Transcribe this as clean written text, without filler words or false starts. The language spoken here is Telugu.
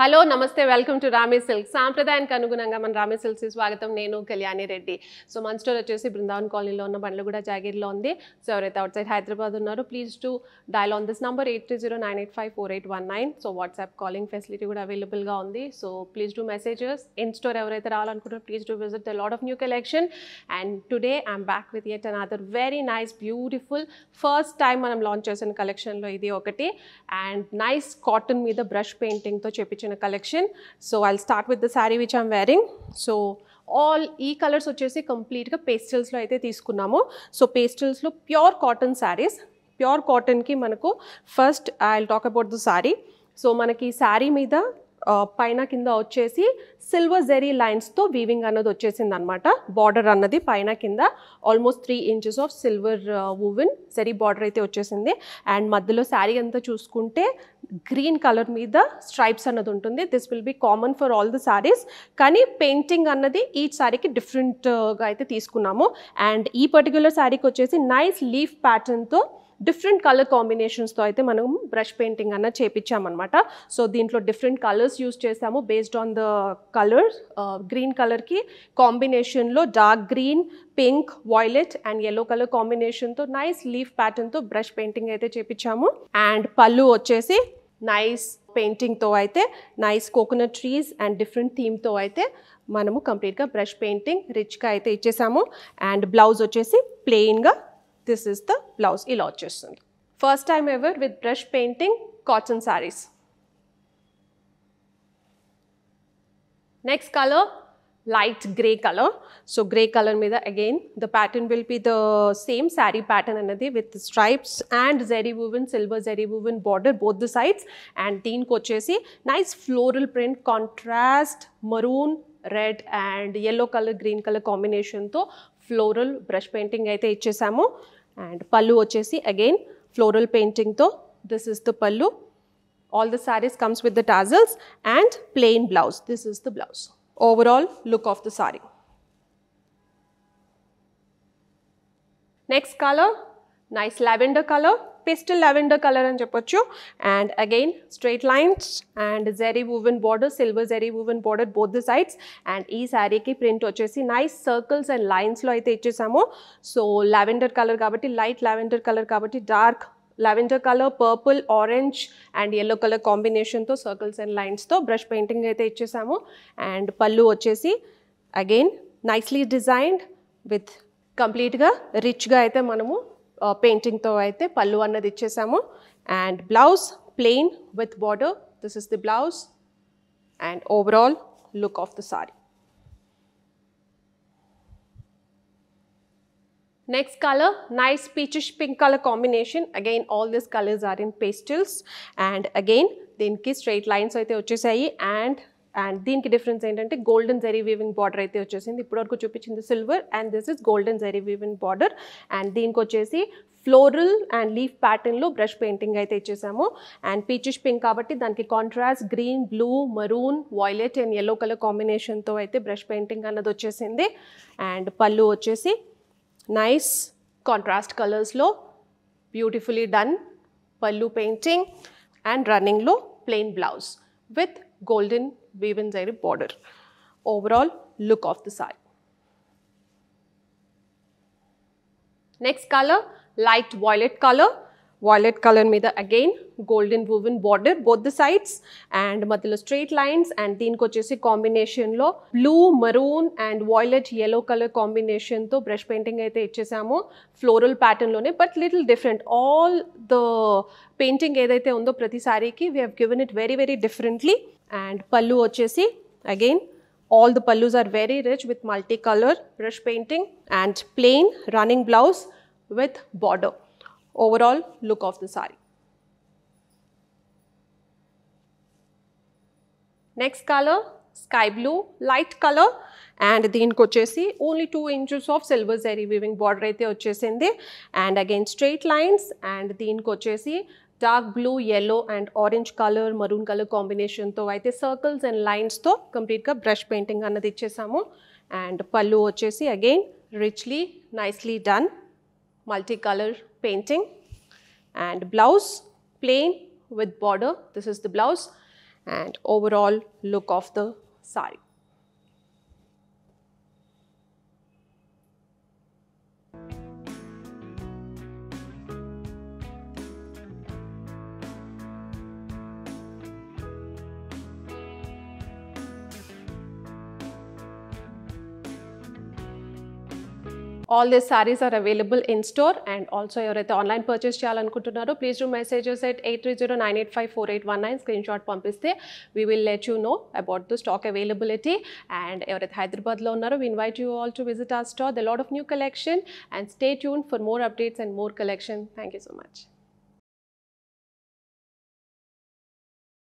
హలో నమస్తే వెల్కమ్ టు రామే సిల్క్ సాంప్రదాయానికి అనుగుణంగా మన రామే సిల్క్స్ స్వాగతం నేను కళ్యాణి రెడ్డి సో మన స్టోర్ వచ్చేసి బృందావన్ కాలనీలో ఉన్న బండ్లగూడ జాగీర్లో ఉంది సో ఎవరైతే అవుట్ సైడ్ హైదరాబాద్ ఉన్నారో please to dial on this number 8309854819 so WhatsApp calling facility కూడా అవైలబుల్గా ఉంది so please do messages in store ఎవరైతే రావాలనుకుంటారో please do visit the lot of new collection and today I'm back with yet another very nice beautiful first time మనం లాంచ్ చేసిన కలెక్షన్లో ఇది ఒకటి అండ్ నైస్ కాటన్ మీద బ్రష్ పెయింటింగ్తో చెప్పించిన collection. So I'll start with the saree which I'm wearing. So all ఈ కలర్స్ వచ్చేసి కంప్లీట్గా పేస్టల్స్లో అయితే తీసుకున్నాము సో పేస్టల్స్లో ప్యూర్ కాటన్ శారీస్ ప్యూర్ కాటన్కి మనకు first I talk about the sari so మనకి శారీ మీద పైన కింద వచ్చేసి సిల్వర్ జెరీ లైన్స్తో వీవింగ్ అన్నది వచ్చేసింది అనమాట బార్డర్ అన్నది పైన కింద almost 3 inches of silver woven zari border అయితే వచ్చేసింది అండ్ మధ్యలో శారీ అంతా చూసుకుంటే గ్రీన్ కలర్ మీద స్ట్రైప్స్ అన్నది ఉంటుంది this will be common for all the saris కానీ పెయింటింగ్ అన్నది ఈచ్ శారీకి డిఫరెంట్గా అయితే తీసుకున్నాము అండ్ ఈ పర్టిక్యులర్ శారీకి వచ్చేసి నైస్ లీఫ్ ప్యాటర్న్తో డిఫరెంట్ కలర్ కాంబినేషన్స్తో అయితే మనం బ్రష్ పెయింటింగ్ అన్న చేపించామన్నమాట సో దీంట్లో డిఫరెంట్ కలర్స్ యూస్ చేసాము based on the colour green కలర్కి కాంబినేషన్లో dark green pink violet and yellow colour కాంబినేషన్తో నైస్ లీఫ్ ప్యాటర్న్తో బ్రష్ పెయింటింగ్ అయితే చేపించాము అండ్ పళ్ళు వచ్చేసి నైస్ పెయింటింగ్తో అయితే nice coconut trees and different థీమ్తో అయితే మనము కంప్లీట్గా బ్రష్ పెయింటింగ్ రిచ్గా అయితే ఇచ్చేసాము అండ్ బ్లౌజ్ వచ్చేసి ప్లెయిన్గా this is the blouse ఇలా వచ్చేస్తుంది first time ever with brush painting cotton saris next colour light grey color so grey color మీద again the pattern will be the same saree pattern anadi with stripes and zari woven silver zari woven border both the sides and దీనికి వచ్చేసి nice floral print contrast maroon red and yellow color green color combination తో ఫ్లోరల్ బ్రష్ పెయింటింగ్ అయితే ఇచ్చేసాము అండ్ పళ్ళు వచ్చేసి అగైన్ ఫ్లోరల్ పెయింటింగ్తో this is the pallu all the saris comes with the tassels and plain blouse this is the blouse overall look of the sari next colour nice lavender colour pastel lavender colour అని చెప్పొచ్చు and again straight lines and zari woven border silver zari woven border both the sides and ఈ శారీకి ప్రింట్ వచ్చేసి నైస్ సర్కిల్స్ అండ్ లైన్స్లో అయితే ఇచ్చేసాము సో లావెండర్ కలర్ కాబట్టి లైట్ లావెండర్ కలర్ కాబట్టి dark lavender colour purple orange and yellow colour కాంబినేషన్తో సర్కిల్స్ అండ్ లైన్స్తో బ్రష్ పెయింటింగ్ అయితే ఇచ్చేసాము అండ్ పళ్ళు వచ్చేసి అగైన్ నైస్లీ డిజైన్డ్ విత్ కంప్లీట్గా రిచ్గా అయితే మనము పెయింటింగ్తో అయితే పళ్ళు అన్నది ఇచ్చేసాము and blouse plain with border this is the blouse and overall look of the sari next color nice peachish pink color combination again all these colors are in pastels and again దీనికి straight lines అయితే వచ్చేసాయి అండ్ దీనికి డిఫరెన్స్ ఏంటంటే గోల్డెన్ జరీ వీవింగ్ బార్డర్ అయితే వచ్చేసింది ఇప్పటివరకు చూపించింది silver and this is golden zari weaving border and దీనికి వచ్చేసి ఫ్లోరల్ అండ్ లీఫ్ ప్యాటర్న్లో బ్రష్ పెయింటింగ్ అయితే ఇచ్చేసాము అండ్ పీచిష్ పింక్ కాబట్టి దానికి contrast green blue maroon violet and yellow colour కాంబినేషన్తో అయితే బ్రష్ పెయింటింగ్ అన్నది వచ్చేసింది అండ్ పళ్ళు వచ్చేసి నైస్ కాంట్రాస్ట్ కలర్స్లో బ్యూటిఫుల్లీ డన్ పళ్ళు పెయింటింగ్ అండ్ రన్నింగ్లో plain blouse with golden woven zari border overall look of the saree next color light violet color మీద again golden woven border both the sides and మధ్యలో straight lines and దీనికి వచ్చేసి కాంబినేషన్లో blue maroon and violet yellow color కాంబినేషన్తో బ్రష్ పెయింటింగ్ అయితే ఇచ్చేసాము ఫ్లోరల్ ప్యాటర్న్లోనే but little different all the painting ఏదైతే ఉందో ప్రతి సారీకి we have given it very very differently and pallu వచ్చేసి again all the pallus are very rich with multicolor brush painting and plain running blouse with border overall look of the saree next color sky blue light color and దీనికి వచ్చేసి only 2 inches of silver zari weaving border అయితే వచ్చేసింది and again straight lines and దీనికి వచ్చేసి dark blue yellow and orange colour maroon colour కాంబినేషన్తో అయితే సర్కిల్స్ అండ్ లైన్స్తో కంప్లీట్గా బ్రష్ పెయింటింగ్ అన్నది ఇచ్చేసాము అండ్ పళ్ళు వచ్చేసి again richly nicely done multi colour painting and blouse plain with border this is the blouse and overall look of the sari. All these sarees are available in store and also ఎవరైతే ఆన్లైన్ పర్చేస్ చేయాలనుకుంటున్నారో please do messages at 8309854819 screen shot పంపిస్తే we will let you know about the stock availability. And ఎవరైతే హైదరాబాద్లో ఉన్నారో we invite you all to visit our store. The lot of new collection and stay tune for more updates and more collection. Thank you so much.